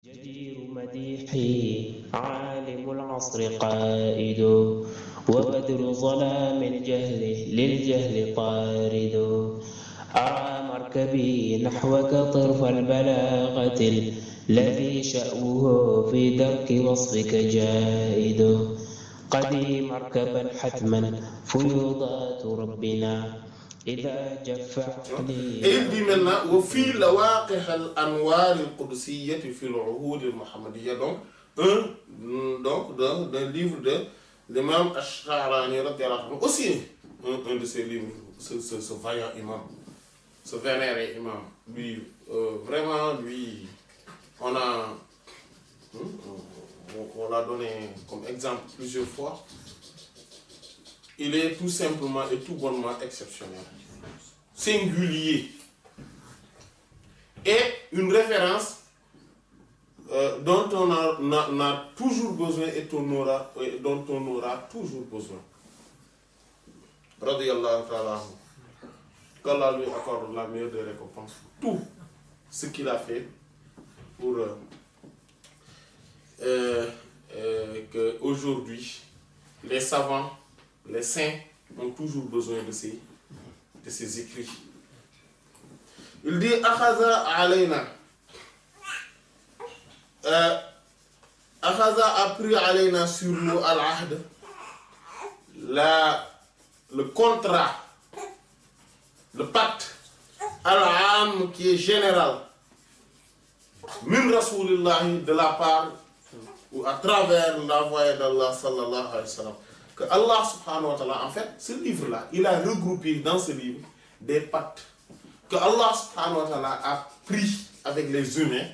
جدير مديحي عالم العصر قائد وبدر ظلام الجهل للجهل طارد أرى مركبي نحوك طرف البلاغة الذي شأوه في درك وصفك جائد قدي مركبا حتما فيوضات ربنا إذا جف عقلي. Et il dit maintenant وفي لواقح الأنوار القدسية في العهود المحمدية, donc d'un livre de l'imam Ash-Sha'rani radiyallahu anhu, aussi un de ses livres, ce vaillant imam, ce vénéré imam, lui vraiment lui on l'a donné comme exemple plusieurs fois. Il est tout simplement et tout bonnement exceptionnel, singulier, et une référence dont on a toujours besoin et dont on aura toujours besoin. Radiyallahu ta'ala anhu. Qu'Allah lui accorde la meilleure des récompenses pour tout ce qu'il a fait pour que aujourd'hui les savants, les saints ont toujours besoin de ces écrits. Il dit Akhaza alayna. Akhaza a pris alayna sur nous al-ahd, le contrat, le pacte al-am qui est général, min rasulillahi, de la part ou à travers l'envoyé d'Allah sallallahu alayhi wa sallam. Que Allah subhanahu wa ta'ala, en fait, ce livre-là, il a regroupé dans ce livre des pactes que Allah subhanahu wa ta'ala a pris avec les humains,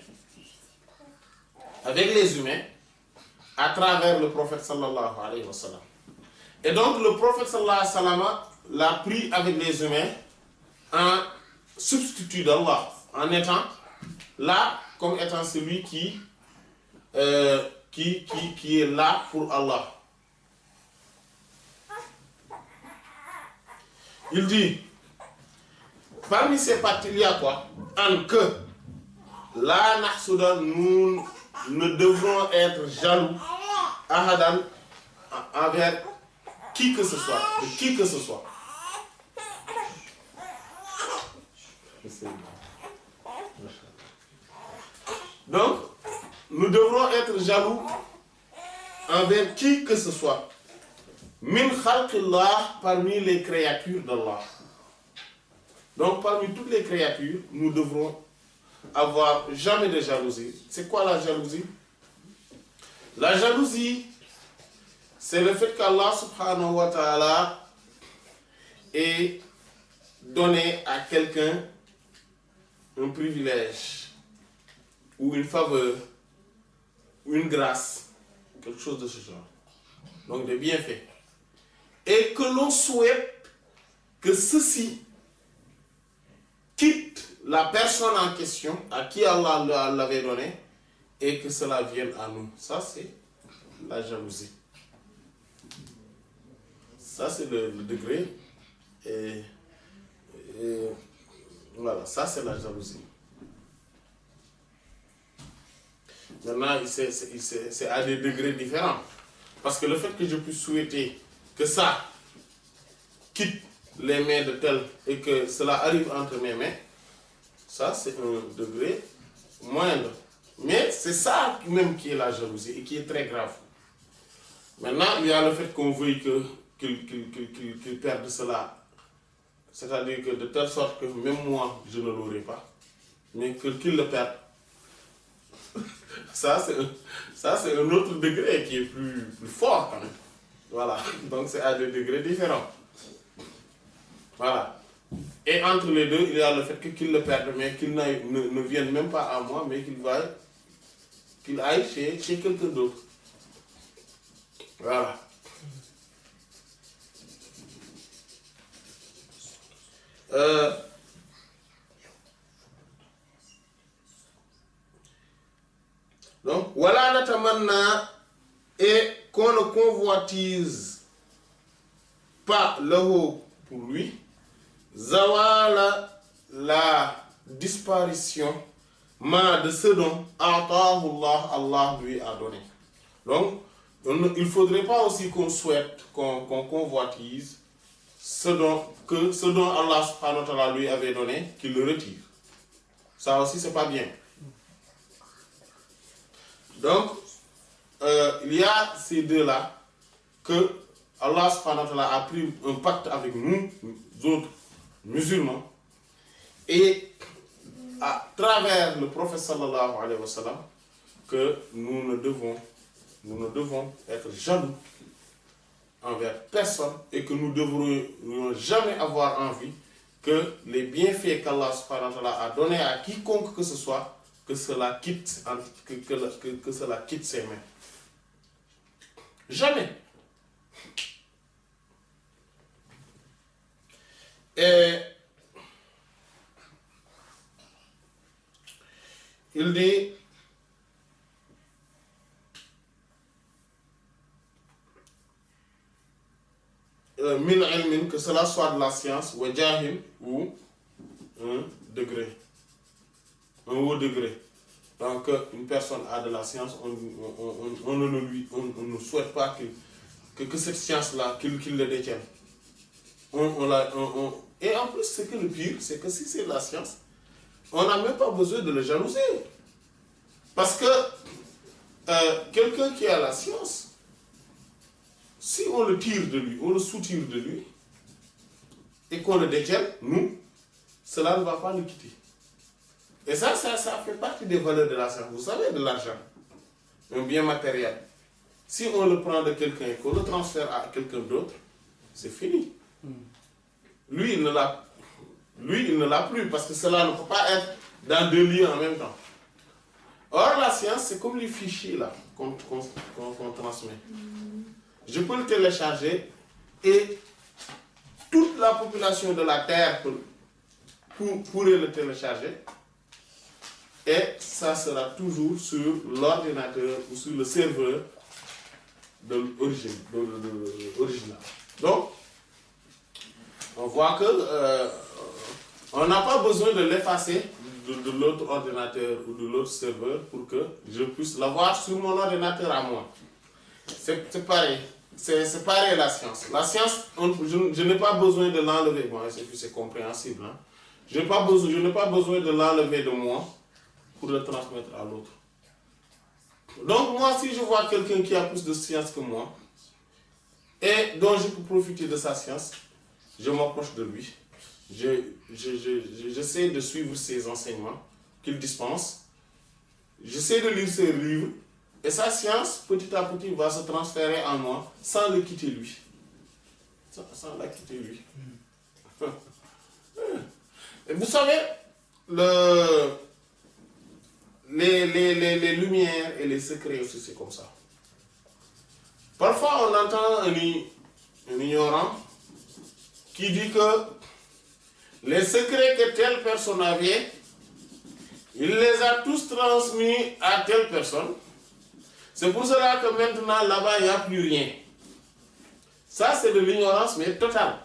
à travers le prophète sallallahu alayhi wa sallam. Et donc le prophète sallallahu alayhi wa sallam l'a pris avec les humains en substitut d'Allah, en étant là comme étant celui qui est là pour Allah. Il dit, parmi ces pactes, il y a quoi? En que, la nahsuda, nous ne devrons être jaloux, ahadan, envers qui que ce soit, de qui que ce soit. Donc, nous devrons être jaloux envers qui que ce soit. Min khalqillah, parmi les créatures d'Allah. Donc parmi toutes les créatures, nous devrons avoir jamais de jalousie. C'est quoi la jalousie? La jalousie, c'est le fait qu'Allah subhanahu wa ta'ala ait donné à quelqu'un un privilège, ou une faveur, ou une grâce, quelque chose de ce genre. Donc des bienfaits. Et que l'on souhaite que ceci quitte la personne en question à qui Allah l'avait donné et que cela vienne à nous. Ça, c'est la jalousie. Ça, c'est le degré. Et voilà, ça, c'est la jalousie. Maintenant, c'est à des degrés différents. Parce que le fait que je puisse souhaiter que ça quitte les mains de tel et que cela arrive entre mes mains, ça c'est un degré moindre. Mais c'est ça même qui est la jalousie et qui est très grave. Maintenant, il y a le fait qu'on veuille qu'il perde cela. C'est-à-dire que de telle sorte que même moi, je ne l'aurai pas. Mais qu'il le perde. Ça, c'est un autre degré qui est plus fort quand même. Voilà, donc c'est à des degrés différents. Voilà. Et entre les deux, il y a le fait qu'il le perde, mais qu'il ne vienne même pas à moi, mais qu'il aille chez quelqu'un d'autre. Voilà. Donc, voilà natamanna, et qu'on ne convoitise pas le haut pour lui, zawala, la disparition ma de ce dont Allah lui a donné. Donc, il ne faudrait pas aussi qu'on souhaite, qu'on convoitise ce dont Allah subhanahu wa ta'ala lui avait donné, qu'il le retire. Ça aussi, c'est pas bien. Donc, il y a ces deux-là que Allah subhanahu wa ta'ala a pris un pacte avec nous, autres musulmans, et à travers le prophète sallallahu alayhi wa sallam, que nous ne devons être jaloux envers personne et que nous ne devrions jamais avoir envie que les bienfaits qu'Allah subhanahu wa ta'ala a donnés à quiconque que ce soit, que cela quitte ses mains. Jamais. Et il dit min ilmin, que cela soit de la science, ou jahil, ou un degré, un haut degré. Donc une personne a de la science, on ne souhaite pas que cette science-là, qu'il le détienne. Et en plus, ce que le pire, c'est que si c'est de la science, on n'a même pas besoin de le jalouser. Parce que quelqu'un qui a la science, si on le tire de lui, on le soutire de lui, et qu'on le détienne, nous, cela ne va pas nous quitter. Et ça fait partie des valeurs de la science. Vous savez, de l'argent, un bien matériel. Si on le prend de quelqu'un et qu'on le transfère à quelqu'un d'autre, c'est fini. Lui, il ne l'a plus, parce que cela ne peut pas être dans deux lieux en même temps. Or, la science, c'est comme les fichiers là qu'on transmet. Je peux le télécharger et toute la population de la Terre pourrait le télécharger et ça sera toujours sur l'ordinateur ou sur le serveur de l'original. Donc, on voit que on n'a pas besoin de l'effacer de l'autre ordinateur ou de l'autre serveur pour que je puisse l'avoir sur mon ordinateur à moi. C'est pareil. C'est pareil la science. La science, je n'ai pas besoin de l'enlever. Bon, c'est compréhensible. Hein? Je n'ai pas besoin de l'enlever de moi pour le transmettre à l'autre. Donc moi, si je vois quelqu'un qui a plus de science que moi et dont je peux profiter de sa science, je m'approche de lui. J'essaie de suivre ses enseignements qu'il dispense. J'essaie de lire ses livres. Et sa science, petit à petit, va se transférer en moi sans le quitter lui. Sans la quitter lui. Et vous savez, les lumières et les secrets aussi, c'est comme ça. Parfois, on entend un ignorant qui dit que les secrets que telle personne avait, il les a tous transmis à telle personne. C'est pour cela que maintenant, là-bas, il n'y a plus rien. Ça, c'est de l'ignorance, mais totale.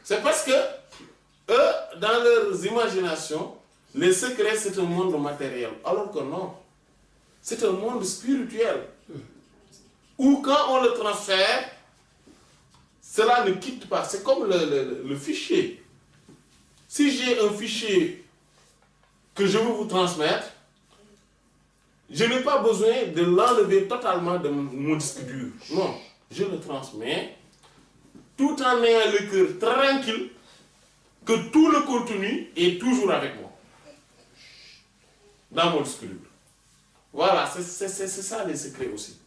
C'est parce que, eux, dans leurs imaginations, les secrets, c'est un monde matériel. Alors que non. C'est un monde spirituel. Où quand on le transfère, cela ne quitte pas. C'est comme le fichier. Si j'ai un fichier que je veux vous transmettre, je n'ai pas besoin de l'enlever totalement de mon disque dur. Non, je le transmets tout en ayant le cœur tranquille que tout le contenu est toujours avec moi. Dans mon disque dur. Voilà, c'est ça les secrets aussi.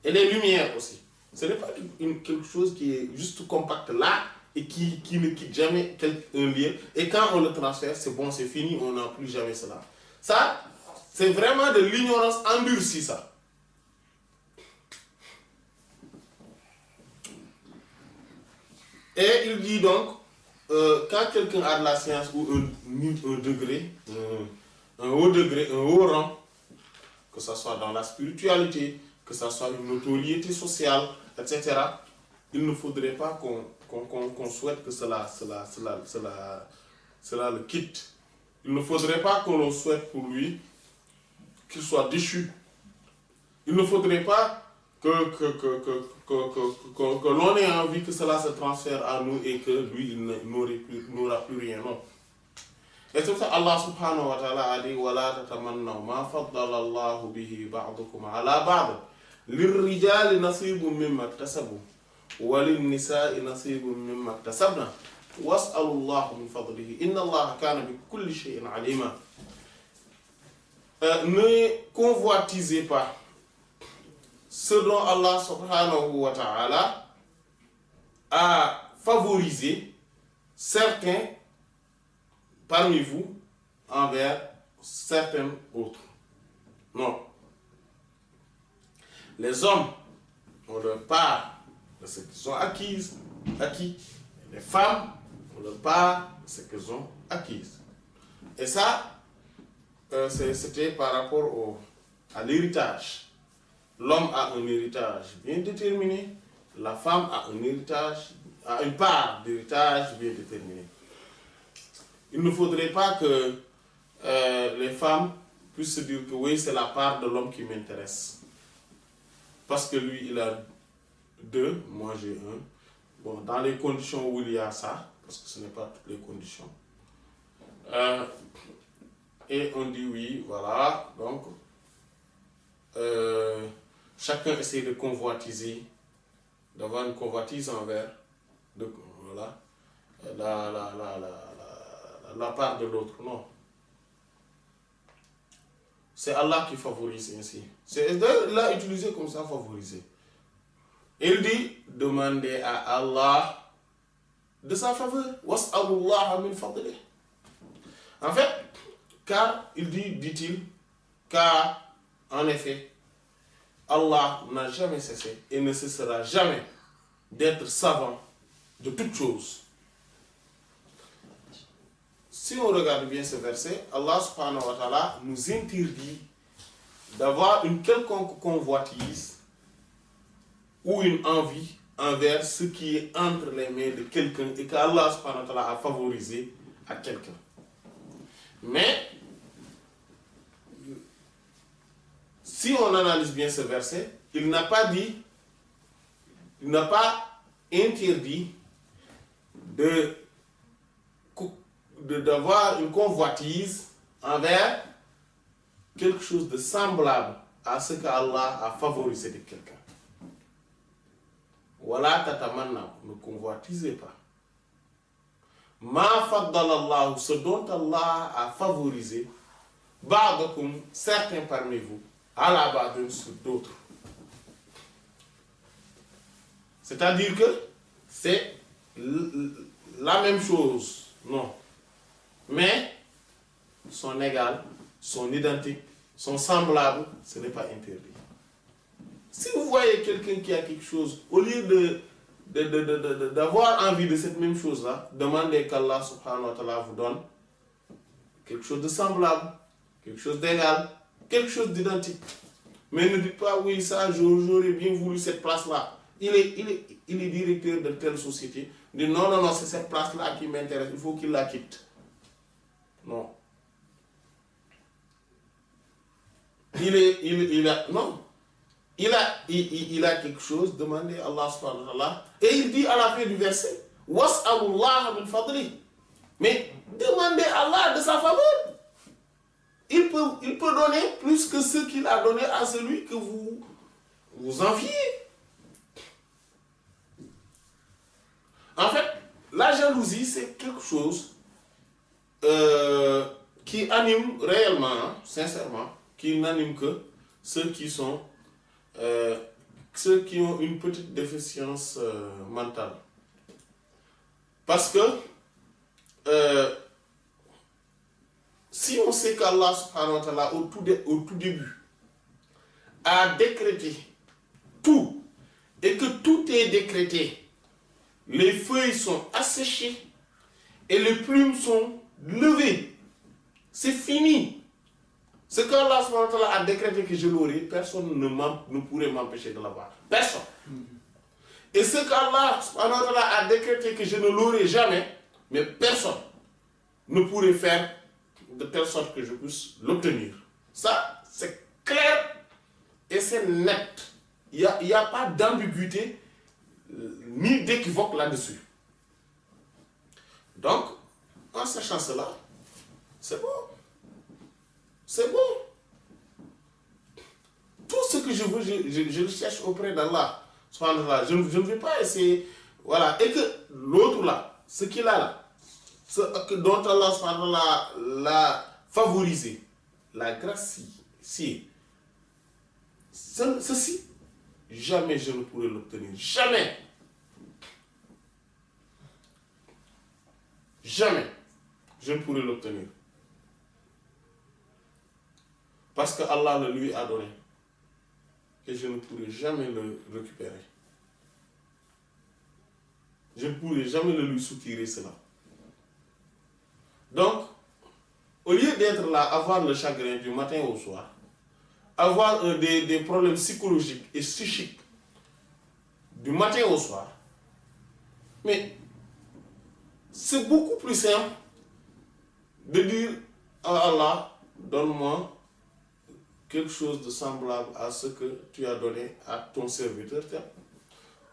Et les lumières aussi. Ce n'est pas quelque chose qui est juste compact là et qui ne quitte jamais un lien. Et quand on le transfère, c'est bon, c'est fini, on n'a plus jamais cela. Ça, c'est vraiment de l'ignorance endurcie, ça. Et il dit donc, quand quelqu'un a de la science ou un degré, un haut degré, un haut rang, que ce soit dans la spiritualité, que ce soit une notoriété sociale, etc., il ne faudrait pas qu'on souhaite que cela cela le quitte. Il ne faudrait pas que l'on souhaite pour lui qu'il soit déchu. Il ne faudrait pas que l'on ait envie que cela se transfère à nous et que lui, il n'aura plus rien. Non. Et c'est pour ça Allah subhanahu wa ta'ala a dit وَلَا تَتَمَنَّوْا مَا فَضَّلَ اللَّهُ بِهِ بَعْضُكُمْ عَلَى بَعْضٍ لِلرِّجَالِ نَصِيبٌ مِّمَّا اكْتَسَبُوا وَلِلنِّسَاءِ نَصِيبٌ مِّمَّا اكْتَسَبْنَا وَاسْأَلُوا اللَّهَ مِنْ فَضْلِهِ إِنَّ اللَّهَ كَانَ بِكُلِّ شَيْءٍ عَلِيمًا. Ne convoitisez pas ce dont Allah subhanahu wa ta'ala a favorisé certains parmi vous envers certains autres. Non. Les hommes ont leur part de ce qu'ils ont acquis. Les femmes ont leur part de ce qu'elles ont acquis. Et ça, c'était par rapport à l'héritage. L'homme a un héritage bien déterminé, la femme a un héritage, a une part d'héritage bien déterminée. Il ne faudrait pas que les femmes puissent se dire que oui, c'est la part de l'homme qui m'intéresse. Parce que lui, il a 2, moi j'ai 1. Bon, dans les conditions où il y a ça, parce que ce n'est pas toutes les conditions. Et on dit oui, voilà, donc chacun essaie de convoitiser, d'avoir une convoitise envers voilà, la part de l'autre. Non. C'est Allah qui favorise ainsi. Il l'a utilisé comme ça, favoriser. Il dit, demandez à Allah de sa faveur. Was'alullaha min fadlih. En fait, car, dit-il, car, en effet, Allah n'a jamais cessé et ne cessera jamais d'être savant de toutes choses. Si on regarde bien ce verset, Allah subhanahu wa ta'ala nous interdit d'avoir une quelconque convoitise ou une envie envers ce qui est entre les mains de quelqu'un et qu'Allah subhanahu wa ta'ala a favorisé à quelqu'un. Mais, si on analyse bien ce verset, il n'a pas interdit d'avoir une convoitise envers quelque chose de semblable à ce qu'Allah a favorisé de quelqu'un. Wala tatamanna, ne convoitisez pas. Ma faddalallahu, ce dont Allah a favorisé, ba'dakum, certains parmi vous, ala ba'dun sur d'autres. C'est-à-dire que c'est la même chose, non. Mais sont égales, sont identiques, sont semblables, ce n'est pas interdit. Si vous voyez quelqu'un qui a quelque chose, au lieu d'avoir envie de cette même chose-là, demandez qu'Allah subhanahu wa ta'ala vous donne quelque chose de semblable, quelque chose d'égal, quelque chose d'identique. Mais ne dites pas, oui, ça, j'aurais bien voulu cette place-là. Il est directeur de telle société. Dit non, c'est cette place-là qui m'intéresse, il faut qu'il la quitte. Non. Il a quelque chose, demandez à Allah subhanahu wa ta'ala. Et il dit à la fin du verset, was'alullaha min fadli. Mais demandez à Allah de sa faveur. Il peut donner plus que ce qu'il a donné à celui que vous enviez. En fait, la jalousie, c'est quelque chose qui anime réellement, sincèrement, qui n'anime que ceux qui ont une petite déficience mentale. Parce que si on sait qu'Allah subhanahu wa ta'ala au tout début a décrété tout et que tout est décrété, les feuilles sont asséchées et les plumes sont levées, c'est fini. Ce qu'Allah subhanahu wa ta'ala a décrété que je l'aurai, personne ne pourrait m'empêcher de l'avoir. Personne. Et ce qu'Allah subhanahu wa ta'ala a décrété que je ne l'aurai jamais, mais personne ne pourrait faire de telle sorte que je puisse l'obtenir. Ça, c'est clair et c'est net. Il n'y a pas d'ambiguïté ni d'équivoque là-dessus. Donc, en sachant cela, c'est bon. C'est bon. Tout ce que je veux, je le cherche auprès d'Allah. Je ne vais pas essayer. Voilà. Et que l'autre là, ce qu'il a là, ce dont Allah l'a favorisé, la grâce, si, ceci, jamais je ne pourrai l'obtenir. Jamais. Jamais je ne pourrai l'obtenir. Parce que Allah le lui a donné. Et je ne pourrai jamais le récupérer. Je ne pourrai jamais le lui soutirer cela. Donc, au lieu d'être là, avoir le chagrin du matin au soir, avoir des problèmes psychologiques et psychiques du matin au soir, mais c'est beaucoup plus simple de dire à Allah, donne-moi quelque chose de semblable à ce que tu as donné à ton serviteur.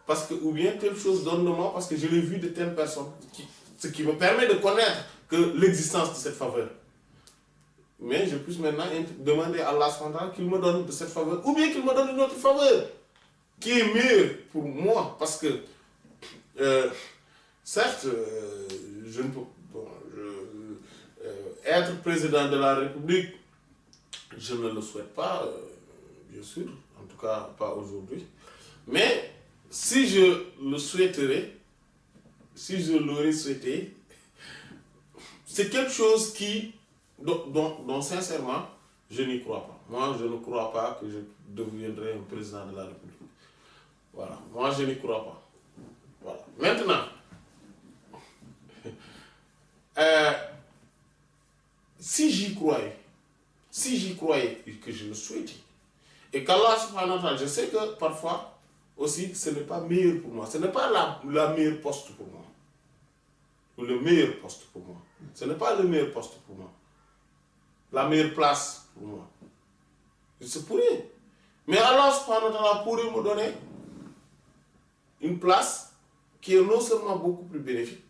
Parce que, ou bien quelque chose donne-moi parce que je l'ai vu de telle personne, ce qui me permet de connaître que l'existence de cette faveur. Mais je puisse maintenant demander à Allah qu'il me donne de cette faveur, ou bien qu'il me donne une autre faveur, qui est meilleure pour moi, parce que, certes, je ne peux être président de la République, je ne le souhaite pas, bien sûr, en tout cas pas aujourd'hui. Mais si je le souhaiterais, si je l'aurais souhaité, c'est quelque chose dont sincèrement, je n'y crois pas. Moi, je ne crois pas que je deviendrai un président de la République. Voilà, moi, je n'y crois pas. Voilà. Maintenant, si j'y croyais et que je le souhaitais, et qu'Allah subhanahu wa ta'ala, je sais que parfois aussi ce n'est pas meilleur pour moi, ce n'est pas la meilleure poste pour moi, ou le meilleur poste pour moi, ce n'est pas le meilleur poste pour moi, la meilleure place pour moi. Je pourrais, mais Allah subhanahu wa ta'ala pourrait me donner une place qui est non seulement beaucoup plus bénéfique,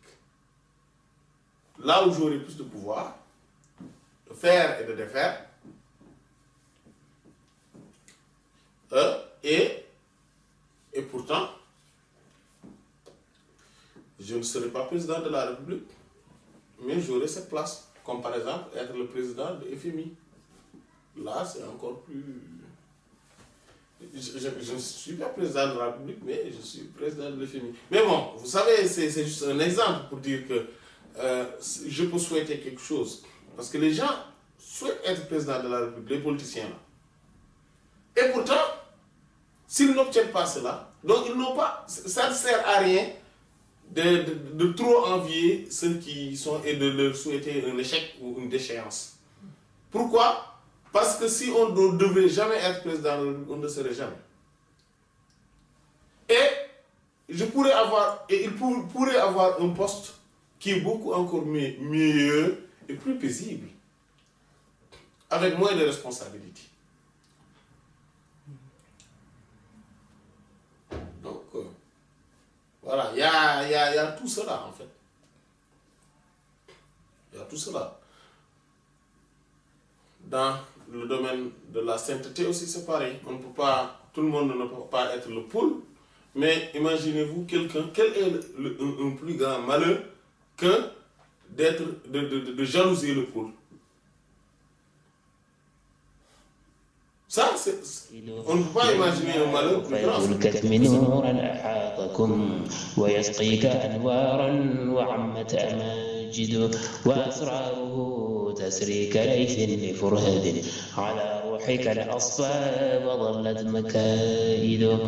là où j'aurai plus de pouvoir, de faire et de défaire, et pourtant, je ne serai pas président de la République, mais j'aurai cette place, comme par exemple être le président de FMI. Là, c'est encore plus... Je ne suis pas président de la République, mais je suis président de l'FMI. Mais bon, vous savez, c'est juste un exemple pour dire que je peux souhaiter quelque chose. Parce que les gens souhaitent être président de la République, les politiciens là. Et pourtant, s'ils n'obtiennent pas cela, donc ils n'ont pas, ça ne sert à rien de trop envier ceux qui sont et de leur souhaiter un échec ou une déchéance. Pourquoi? Parce que si on ne devait jamais être président, on ne serait jamais. Et il pourrait avoir un poste qui est beaucoup encore meilleur et plus paisible, avec moins de responsabilités. Donc, voilà, il y a tout cela en fait. Il y a tout cela. Dans le domaine de la sainteté aussi, c'est pareil. On ne peut pas, tout le monde ne peut pas être le poule, mais imaginez-vous quelqu'un, quel est un plus grand malheur que de jalouser le poule. Ça, on ne peut pas imaginer un malheur plus grand. الكتم نورا أحاطكم ويسقيك أنوارا وعمت أماجد وأسراره تسري كليث لفرهد على روحك الأصفى وظلت مكائد